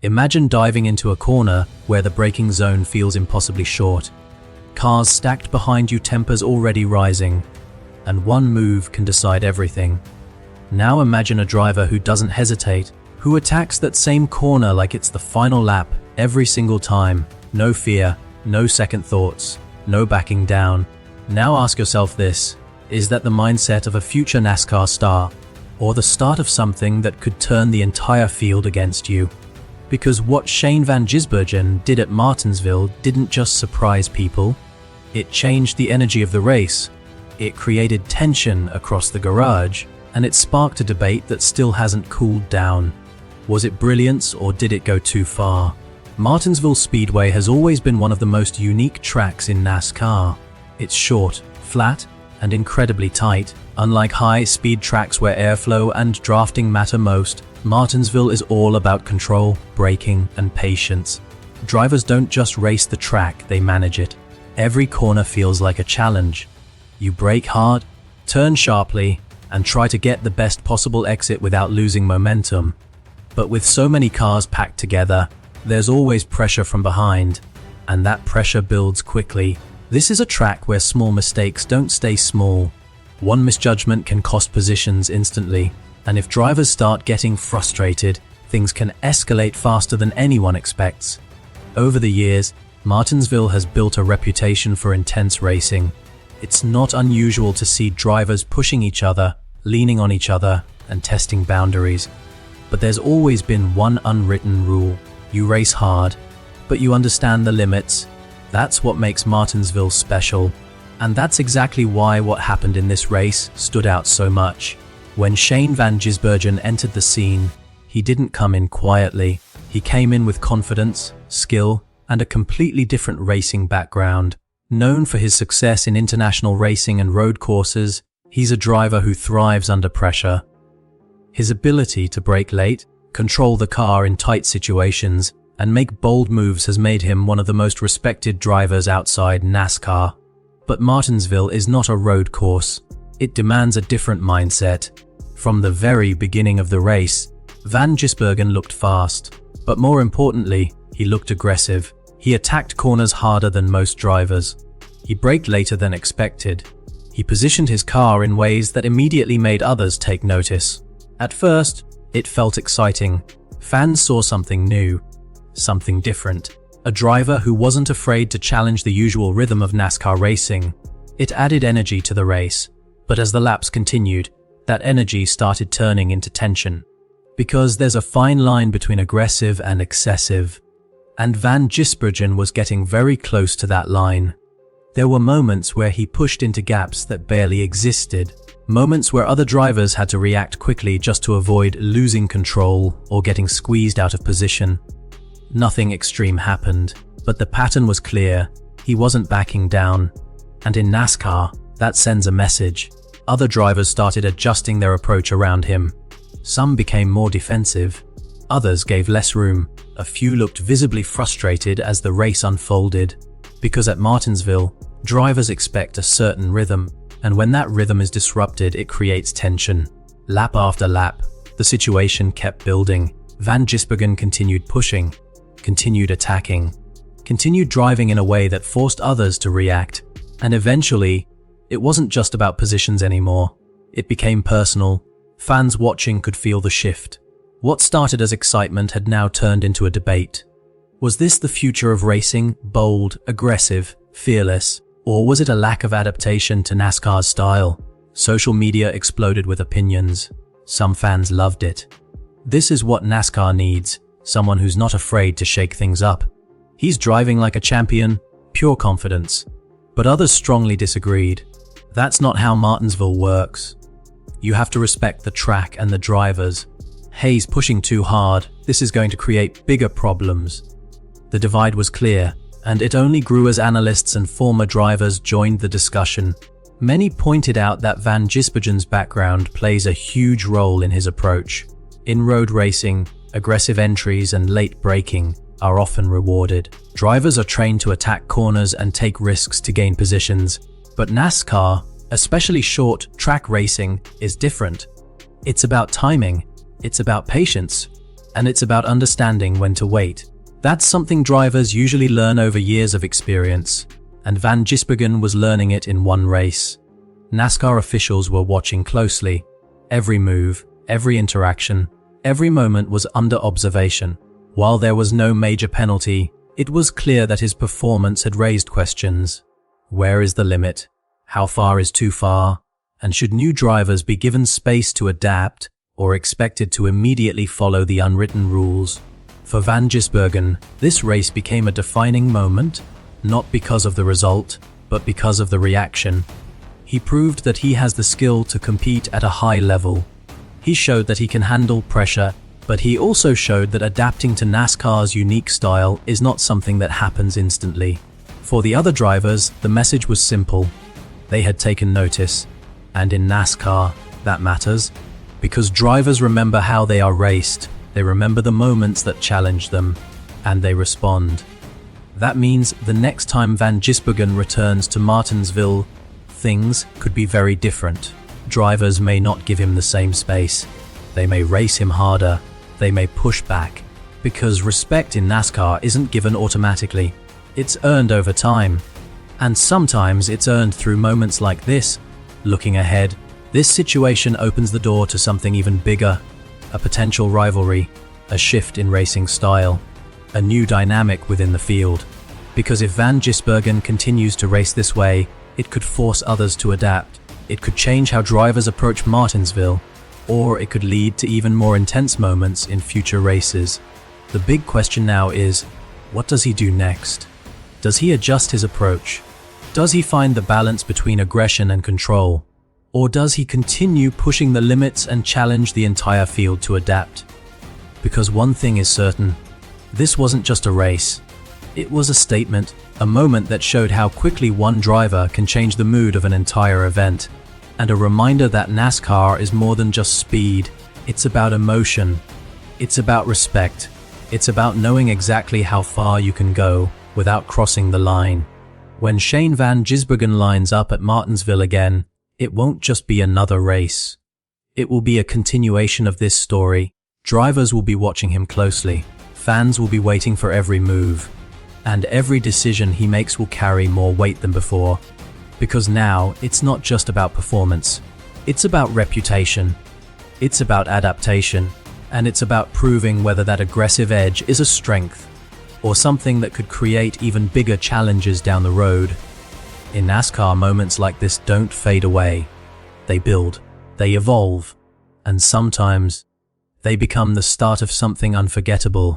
Imagine diving into a corner where the braking zone feels impossibly short. Cars stacked behind you, tempers already rising, and one move can decide everything. Now imagine a driver who doesn't hesitate, who attacks that same corner like it's the final lap every single time. No fear, no second thoughts, no backing down. Now ask yourself this: is that the mindset of a future NASCAR star, or the start of something that could turn the entire field against you? Because what Shane van Gisbergen did at Martinsville didn't just surprise people, it changed the energy of the race. It created tension across the garage, and it sparked a debate that still hasn't cooled down. Was it brilliance, or did it go too far? Martinsville Speedway has always been one of the most unique tracks in NASCAR. It's short, flat, and incredibly tight. Unlike high-speed tracks where airflow and drafting matter most, Martinsville is all about control, braking, and patience. Drivers don't just race the track, they manage it. Every corner feels like a challenge. You brake hard, turn sharply, and try to get the best possible exit without losing momentum. But with so many cars packed together, there's always pressure from behind, and that pressure builds quickly. This is a track where small mistakes don't stay small. One misjudgment can cost positions instantly, and if drivers start getting frustrated, things can escalate faster than anyone expects. Over the years, Martinsville has built a reputation for intense racing. It's not unusual to see drivers pushing each other, leaning on each other, and testing boundaries. But there's always been one unwritten rule: you race hard, but you understand the limits. That's what makes Martinsville special. And that's exactly why what happened in this race stood out so much. When Shane van Gisbergen entered the scene, he didn't come in quietly. He came in with confidence, skill, and a completely different racing background. Known for his success in international racing and road courses, he's a driver who thrives under pressure. His ability to brake late, control the car in tight situations, and make bold moves has made him one of the most respected drivers outside NASCAR. But Martinsville is not a road course. It demands a different mindset. From the very beginning of the race, van Gisbergen looked fast, but more importantly, he looked aggressive. He attacked corners harder than most drivers. He braked later than expected. He positioned his car in ways that immediately made others take notice. At first, it felt exciting. Fans saw something new, something different. A driver who wasn't afraid to challenge the usual rhythm of NASCAR racing. It added energy to the race, but as the laps continued, that energy started turning into tension. Because there's a fine line between aggressive and excessive. And van Gisbergen was getting very close to that line. There were moments where he pushed into gaps that barely existed. Moments where other drivers had to react quickly just to avoid losing control or getting squeezed out of position. Nothing extreme happened, but the pattern was clear. He wasn't backing down. And in NASCAR, that sends a message. Other drivers started adjusting their approach around him. Some became more defensive. Others gave less room. A few looked visibly frustrated as the race unfolded. Because at Martinsville, drivers expect a certain rhythm, and when that rhythm is disrupted, it creates tension. Lap after lap, the situation kept building. Van Gisbergen continued pushing, continued attacking, continued driving in a way that forced others to react. And eventually, it wasn't just about positions anymore. It became personal. Fans watching could feel the shift. What started as excitement had now turned into a debate. Was this the future of racing, bold, aggressive, fearless, or was it a lack of adaptation to NASCAR's style? Social media exploded with opinions. Some fans loved it. This is what NASCAR needs, someone who's not afraid to shake things up. He's driving like a champion, pure confidence. But others strongly disagreed. That's not how Martinsville works. You have to respect the track and the drivers. He's pushing too hard. This is going to create bigger problems. The divide was clear, and it only grew as analysts and former drivers joined the discussion. Many pointed out that van Gisbergen's background plays a huge role in his approach. In road racing, aggressive entries and late braking are often rewarded. Drivers are trained to attack corners and take risks to gain positions. But NASCAR, especially short track racing, is different. It's about timing, it's about patience, and it's about understanding when to wait. That's something drivers usually learn over years of experience, and Van Gisbergen was learning it in one race. NASCAR officials were watching closely. Every move, every interaction, every moment was under observation. While there was no major penalty, it was clear that his performance had raised questions. Where is the limit? How far is too far? And should new drivers be given space to adapt or expected to immediately follow the unwritten rules? For Van Gisbergen, this race became a defining moment, not because of the result, but because of the reaction. He proved that he has the skill to compete at a high level. He showed that he can handle pressure, but he also showed that adapting to NASCAR's unique style is not something that happens instantly. For the other drivers, the message was simple. They had taken notice. And in NASCAR, that matters, because drivers remember how they are raced, they remember the moments that challenge them, and they respond. That means the next time Van Gisbergen returns to Martinsville, things could be very different. Drivers may not give him the same space. They may race him harder. They may push back. Because respect in NASCAR isn't given automatically. It's earned over time. And sometimes it's earned through moments like this. Looking ahead, this situation opens the door to something even bigger, a potential rivalry, a shift in racing style, a new dynamic within the field. Because if Van Gisbergen continues to race this way, it could force others to adapt. It could change how drivers approach Martinsville, or it could lead to even more intense moments in future races. The big question now is, what does he do next? Does he adjust his approach? Does he find the balance between aggression and control? Or does he continue pushing the limits and challenge the entire field to adapt? Because one thing is certain, this wasn't just a race. It was a statement, a moment that showed how quickly one driver can change the mood of an entire event. And a reminder that NASCAR is more than just speed. It's about emotion. It's about respect. It's about knowing exactly how far you can go without crossing the line. When Shane van Gisbergen lines up at Martinsville again, it won't just be another race. It will be a continuation of this story. Drivers will be watching him closely. Fans will be waiting for every move. And every decision he makes will carry more weight than before. Because now, it's not just about performance. It's about reputation. It's about adaptation. And it's about proving whether that aggressive edge is a strength or something that could create even bigger challenges down the road. In NASCAR, moments like this don't fade away. They build, they evolve, and sometimes they become the start of something unforgettable.